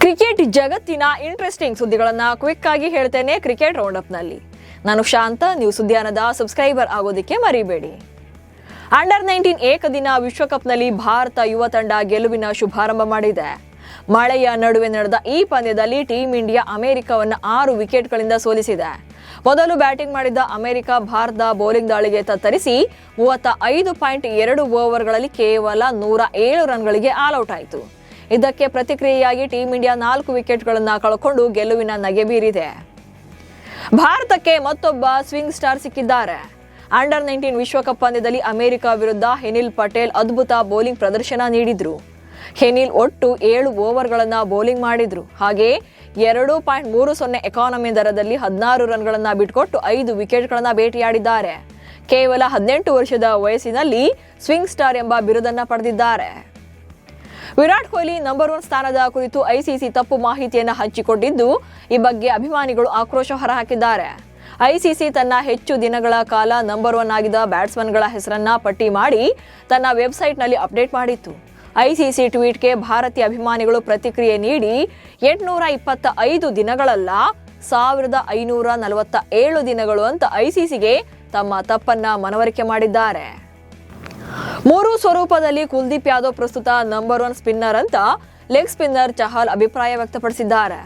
Cricket ಜಗತ್ತಿನ interesting ಸುದ್ದಿಗಳನ್ನ quick ಆಗಿ ಹೇಳ್ತೇನೆ ಕ್ರಿಕೆಟ್ ರೌಂಡ್ ಅಪ್ ನಲ್ಲಿ. ನಾನು ಶಾಂತ. ನ್ಯೂಸ್ ಉದ್ಯಾನದ ಸಬ್ಸ್ಕ್ರೈಬರ್ ಆಗೋದಕ್ಕೆ ಮರಿಬೇಡಿ. ಅಂಡರ್-19 ಏಕದಿನ ವಿಶ್ವಕಪ್ನಲ್ಲಿ ಭಾರತ ಯುವ ತಂಡ ಗೆಲುವಿನ ಶುಭಾರಂಭ ಮಾಡಿದೆ. ಮಳೆಯ ನಡುವೆ ನಡೆದ ಈ ಪಂದ್ಯದಲ್ಲಿ ಟೀಂ ಇಂಡಿಯಾ ಅಮೆರಿಕವನ್ನು 6 ವಿಕೆಟ್ಗಳಿಂದ ಸೋಲಿಸಿದೆ. ಮೊದಲು ಬ್ಯಾಟಿಂಗ್ ಮಾಡಿದ ಅಮೆರಿಕ ಭಾರತದ ಬೌಲಿಂಗ್ ದಾಳಿಗೆ ತತ್ತರಿಸಿ 35.2 ಓವರ್ಗಳಲ್ಲಿ ಕೇವಲ 107 ರನ್ಗಳಿಗೆ ಆಲ್ಔಟ್ ಆಯಿತು. ಇದಕ್ಕೆ ಪ್ರತಿಕ್ರಿಯೆಯಾಗಿ ಟೀಂ ಇಂಡಿಯಾ 4 ವಿಕೆಟ್ಗಳನ್ನು ಕಳ್ಕೊಂಡು ಗೆಲುವಿನ ನಗೆ ಬೀರಿದೆ. ಭಾರತಕ್ಕೆ ಮತ್ತೊಬ್ಬ ಸ್ವಿಂಗ್ ಸ್ಟಾರ್ ಸಿಕ್ಕಿದ್ದಾರೆ. ಅಂಡರ್-19 ವಿಶ್ವಕಪ್ ಪಂದ್ಯದಲ್ಲಿ ಅಮೆರಿಕ ವಿರುದ್ಧ ಹೆನಿಲ್ ಪಟೇಲ್ ಅದ್ಭುತ ಬೌಲಿಂಗ್ ಪ್ರದರ್ಶನ ನೀಡಿದ್ರು. ಹೆನಿಲ್ ಒಟ್ಟು 7 ಓವರ್ಗಳನ್ನು ಬೌಲಿಂಗ್ ಮಾಡಿದ್ರು. ಹಾಗೆ 2.30 ಎಕಾನಮಿ ದರದಲ್ಲಿ 16 ರನ್ಗಳನ್ನು ಬಿಟ್ಕೊಟ್ಟು 5 ವಿಕೆಟ್ಗಳನ್ನು ಬೇಟೆಯಾಡಿದ್ದಾರೆ. ಕೇವಲ 18 ವರ್ಷದ ವಯಸ್ಸಿನಲ್ಲಿ ಸ್ವಿಂಗ್ ಸ್ಟಾರ್ ಎಂಬ ಬಿರುದನ್ನು ಪಡೆದಿದ್ದಾರೆ. ವಿರಾಟ್ ಕೊಹ್ಲಿ ನಂಬರ್ 1 ಸ್ಥಾನದ ಕುರಿತು ಐಸಿಸಿ ತಪ್ಪು ಮಾಹಿತಿಯನ್ನು ಹಂಚಿಕೊಂಡಿದ್ದು, ಈ ಬಗ್ಗೆ ಅಭಿಮಾನಿಗಳು ಆಕ್ರೋಶ ಹೊರಹಾಕಿದ್ದಾರೆ. ಐಸಿಸಿ ತನ್ನ ಹೆಚ್ಚು ದಿನಗಳ ಕಾಲ ನಂಬರ್ 1 ಆಗಿದ್ದ ಬ್ಯಾಟ್ಸ್ಮನ್ಗಳ ಹೆಸರನ್ನ ಪಟ್ಟಿ ಮಾಡಿ ತನ್ನ ವೆಬ್ಸೈಟ್ನಲ್ಲಿ ಅಪ್ಡೇಟ್ ಮಾಡಿತ್ತು. ಐಸಿಸಿ ಟ್ವೀಟ್ಗೆ ಭಾರತೀಯ ಅಭಿಮಾನಿಗಳು ಪ್ರತಿಕ್ರಿಯೆ ನೀಡಿ 825 ದಿನಗಳಲ್ಲ 1547 ದಿನಗಳು ಅಂತ ಐಸಿಸಿಗೆ ತಮ್ಮ ತಪ್ಪನ್ನ ಮನವರಿಕೆ ಮಾಡಿದ್ದಾರೆ. 3 ಸ್ವರೂಪದಲ್ಲಿ ಕುಲ್ದೀಪ್ ಯಾದವ್ ಪ್ರಸ್ತುತ ನಂಬರ್ 1 ಸ್ಪಿನ್ನರ್ ಅಂತ ಲೆಗ್ ಸ್ಪಿನ್ನರ್ ಚಹಲ್ ಅಭಿಪ್ರಾಯ ವ್ಯಕ್ತಪಡಿಸಿದ್ದಾರೆ.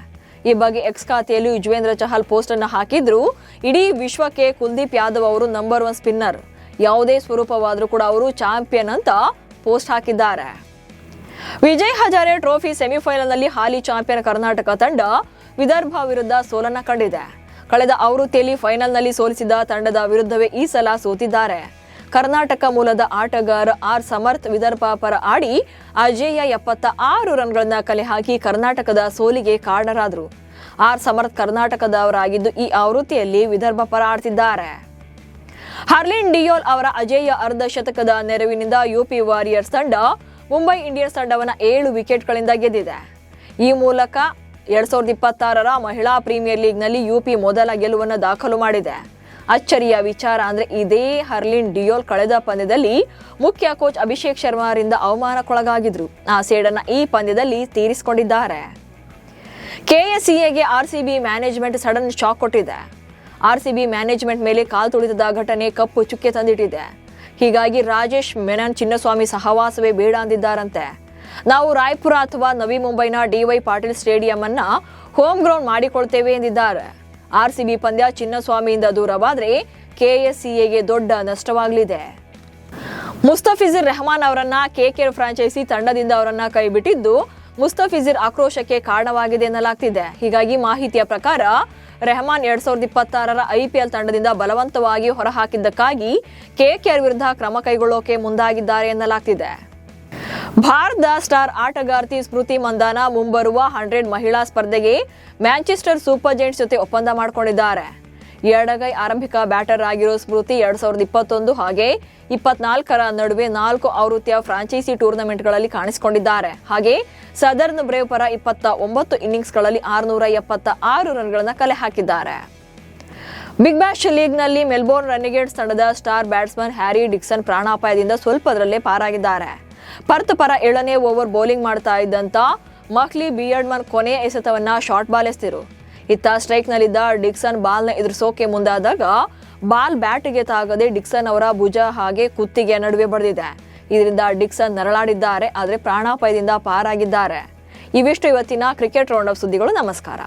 ಈ ಬಗ್ಗೆ ಎಕ್ಸ್ ಖಾತೆಯಲ್ಲಿ ಯುಜ್ವೇಂದ್ರ ಚಹಲ್ ಪೋಸ್ಟ್ ಅನ್ನು ಹಾಕಿದ್ರು. ಇಡೀ ವಿಶ್ವಕ್ಕೆ ಕುಲ್ದೀಪ್ ಯಾದವ್ ಅವರು ನಂಬರ್ 1 ಸ್ಪಿನ್ನರ್, ಯಾವುದೇ ಸ್ವರೂಪವಾದರೂ ಕೂಡ ಅವರು ಚಾಂಪಿಯನ್ ಅಂತ ಪೋಸ್ಟ್ ಹಾಕಿದ್ದಾರೆ. ವಿಜಯ್ ಹಜಾರೆ ಟ್ರೋಫಿ ಸೆಮಿಫೈನಲ್ನಲ್ಲಿ ಹಾಲಿ ಚಾಂಪಿಯನ್ ಕರ್ನಾಟಕ ತಂಡ ವಿದರ್ಭ ವಿರುದ್ಧ ಸೋಲನ್ನ ಕಂಡಿದೆ. ಕಳೆದ ಆವೃತ್ತಿಯಲ್ಲಿ ಫೈನಲ್ನಲ್ಲಿ ಸೋಲಿಸಿದ ತಂಡದ ವಿರುದ್ಧವೇ ಈ ಸಲ ಸೋತಿದ್ದಾರೆ. ಕರ್ನಾಟಕ ಮೂಲದ ಆಟಗಾರ ಆರ್ ಸಮರ್ಥ್ ವಿದರ್ಭ ಪರ ಆಡಿ ಅಜೇಯ 76 ರನ್ಗಳನ್ನ ಕಲೆ ಹಾಕಿ ಕರ್ನಾಟಕದ ಸೋಲಿಗೆ ಕಾರಣರಾದರು. ಆರ್ ಸಮರ್ಥ್ ಕರ್ನಾಟಕದವರಾಗಿದ್ದು ಈ ಆವೃತ್ತಿಯಲ್ಲಿ ವಿದರ್ಭ ಪರ ಆಡ್ತಿದ್ದಾರೆ. ಹರ್ಲಿನ್ ಡಿಯೋಲ್ ಅವರ ಅಜೇಯ ಅರ್ಧ ಶತಕದ ನೆರವಿನಿಂದ ಯುಪಿ ವಾರಿಯರ್ಸ್ ತಂಡ ಮುಂಬೈ ಇಂಡಿಯನ್ಸ್ ತಂಡವನ್ನು 7 ವಿಕೆಟ್ಗಳಿಂದ ಗೆದ್ದಿದೆ. ಈ ಮೂಲಕ 2026ರ ಮಹಿಳಾ ಪ್ರೀಮಿಯರ್ ಲೀಗ್ನಲ್ಲಿ ಯುಪಿ ಮೊದಲ ಗೆಲುವನ್ನು ದಾಖಲು ಮಾಡಿದೆ. ಅಚ್ಚರಿಯ ವಿಚಾರ ಅಂದ್ರೆ ಇದೇ ಹರ್ಲಿನ್ ಡಿಯೋಲ್ ಕಳೆದ ಪಂದ್ಯದಲ್ಲಿ ಮುಖ್ಯ ಕೋಚ್ ಅಭಿಷೇಕ್ ಶರ್ಮಾರಿಂದ ಅವಮಾನಕ್ಕೊಳಗಾಗಿದ್ರು. ಆ ಸೇಡನ್ನ ಈ ಪಂದ್ಯದಲ್ಲಿ ತೀರಿಸಿಕೊಂಡಿದ್ದಾರೆ. ಕೆಎಸ್ಸಿಎಗೆ ಆರ್ಸಿಬಿ ಮ್ಯಾನೇಜ್ಮೆಂಟ್ ಸಡನ್ ಶಾಕ್ ಕೊಟ್ಟಿದೆ. ಆರ್ಸಿಬಿ ಮ್ಯಾನೇಜ್ಮೆಂಟ್ ಮೇಲೆ ಕಾಲ್ ತುಳಿತದ ಘಟನೆ ಕಪ್ಪು ಚುಕ್ಕೆ ತಂದಿಟ್ಟಿದೆ. ಹೀಗಾಗಿ ರಾಜೇಶ್ ಮೆನನ್ ಚಿನ್ನಸ್ವಾಮಿ ಸಹವಾಸವೇ ಬೇಡ ಅಂದಿದ್ದಾರಂತೆ. ನಾವು ರಾಯ್ಪುರ ಅಥವಾ ನವಿ ಮುಂಬೈನ ಡಿವೈ ಪಾಟೀಲ್ ಸ್ಟೇಡಿಯಂ ಅನ್ನ ಹೋಮ್ ಗ್ರೌಂಡ್ ಮಾಡಿಕೊಳ್ತೇವೆ ಎಂದಿದ್ದಾರೆ. ಆರ್ಸಿಬಿ ಪಂದ್ಯ ಚಿನ್ನಸ್ವಾಮಿಯಿಂದ ದೂರವಾದರೆ ಕೆಎಸ್ಸಿಎಗೆ ದೊಡ್ಡ ನಷ್ಟವಾಗಲಿದೆ. ಮುಸ್ತಫಿಜುರ್ ರೆಹಮಾನ್ ಅವರನ್ನ ಕೆಕೆಆರ್ ಫ್ರಾಂಚೈಸಿ ತಂಡದಿಂದ ಅವರನ್ನ ಕೈಬಿಟ್ಟಿದ್ದು ಮುಸ್ತಫಿಜುರ್ ಆಕ್ರೋಶಕ್ಕೆ ಕಾರಣವಾಗಿದೆ ಎನ್ನಲಾಗ್ತಿದೆ. ಹೀಗಾಗಿ ಮಾಹಿತಿಯ ಪ್ರಕಾರ ರೆಹಮಾನ್ 2026ರ ಐಪಿಎಲ್ ತಂಡದಿಂದ ಬಲವಂತವಾಗಿ ಹೊರಹಾಕಿದ್ದಕ್ಕಾಗಿ ಕೆಕೆಆರ್ ವಿರುದ್ಧ ಕ್ರಮ ಕೈಗೊಳ್ಳೋಕೆ ಮುಂದಾಗಿದ್ದಾರೆ ಎನ್ನಲಾಗ್ತಿದೆ. ಭಾರತದ ಸ್ಟಾರ್ ಆಟಗಾರ್ತಿ ಸ್ಮೃತಿ ಮಂದಾನ ಮುಂಬರುವ 100 ಮಹಿಳಾ ಸ್ಪರ್ಧೆಗೆ ಮ್ಯಾಂಚೆಸ್ಟರ್ ಸೂಪರ್ ಜೈಂಟ್ಸ್ ಜೊತೆ ಒಪ್ಪಂದ ಮಾಡಿಕೊಂಡಿದ್ದಾರೆ. ಎಡಗೈ ಆರಂಭಿಕ ಬ್ಯಾಟರ್ ಆಗಿರೋ ಸ್ಮೃತಿ 2021 ಹಾಗೆ 24ರ ನಡುವೆ 4 ಆವೃತ್ತಿಯ ಫ್ರಾಂಚೈಸಿ ಟೂರ್ನಮೆಂಟ್ಗಳಲ್ಲಿ ಕಾಣಿಸಿಕೊಂಡಿದ್ದಾರೆ. ಹಾಗೆ ಸದರ್ನ್ ಬ್ರೇವ್ ಪರ 29 ಇನ್ನಿಂಗ್ಸ್ಗಳಲ್ಲಿ 676 ರನ್ಗಳನ್ನು ಕಲೆ ಹಾಕಿದ್ದಾರೆ. ಬಿಗ್ ಬ್ಯಾಶ್ ಲೀಗ್ನಲ್ಲಿ ಮೆಲ್ಬೋರ್ನ್ ರೆನೆಗೇಡ್ಸ್ ತಂಡದ ಸ್ಟಾರ್ ಬ್ಯಾಟ್ಸ್ಮನ್ ಹ್ಯಾರಿ ಡಿಕ್ಸನ್ ಪ್ರಾಣಾಪಾಯದಿಂದ ಸ್ವಲ್ಪದರಲ್ಲೇ ಪಾರಾಗಿದ್ದಾರೆ. ಪರ್ತ್ ಪರ 7ನೇ ಓವರ್ ಬೌಲಿಂಗ್ ಮಾಡ್ತಾ ಇದ್ದಂತ ಮಕ್ಲಿ ಬಿಯರ್ಡ್ಮನ್ ಕೊನೆಯ ಎಸೆತವನ್ನ ಶಾರ್ಟ್ ಬಾಲ್ ಎಸೆದರು. ಇತ್ತ ಸ್ಟ್ರೈಕ್ನಲ್ಲಿದ್ದ ಡಿಕ್ಸನ್ ಬಾಲ್ನ ಎದುರಿಸೋಕೆ ಮುಂದಾದಾಗ ಬಾಲ್ ಬ್ಯಾಟ್ಗೆ ತಾಗದೆ ಡಿಕ್ಸನ್ ಅವರ ಭುಜ ಹಾಗೆ ಕುತ್ತಿಗೆ ನಡುವೆ ಬಡಿದಿದೆ. ಇದರಿಂದ ಡಿಕ್ಸನ್ ನರಳಾಡಿದ್ದಾರೆ, ಆದರೆ ಪ್ರಾಣಾಪಾಯದಿಂದ ಪಾರಾಗಿದ್ದಾರೆ. ಇವಿಷ್ಟು ಇವತ್ತಿನ ಕ್ರಿಕೆಟ್ ರೌಂಡ್ ಅಪ್ ಸುದ್ದಿಗಳು. ನಮಸ್ಕಾರ.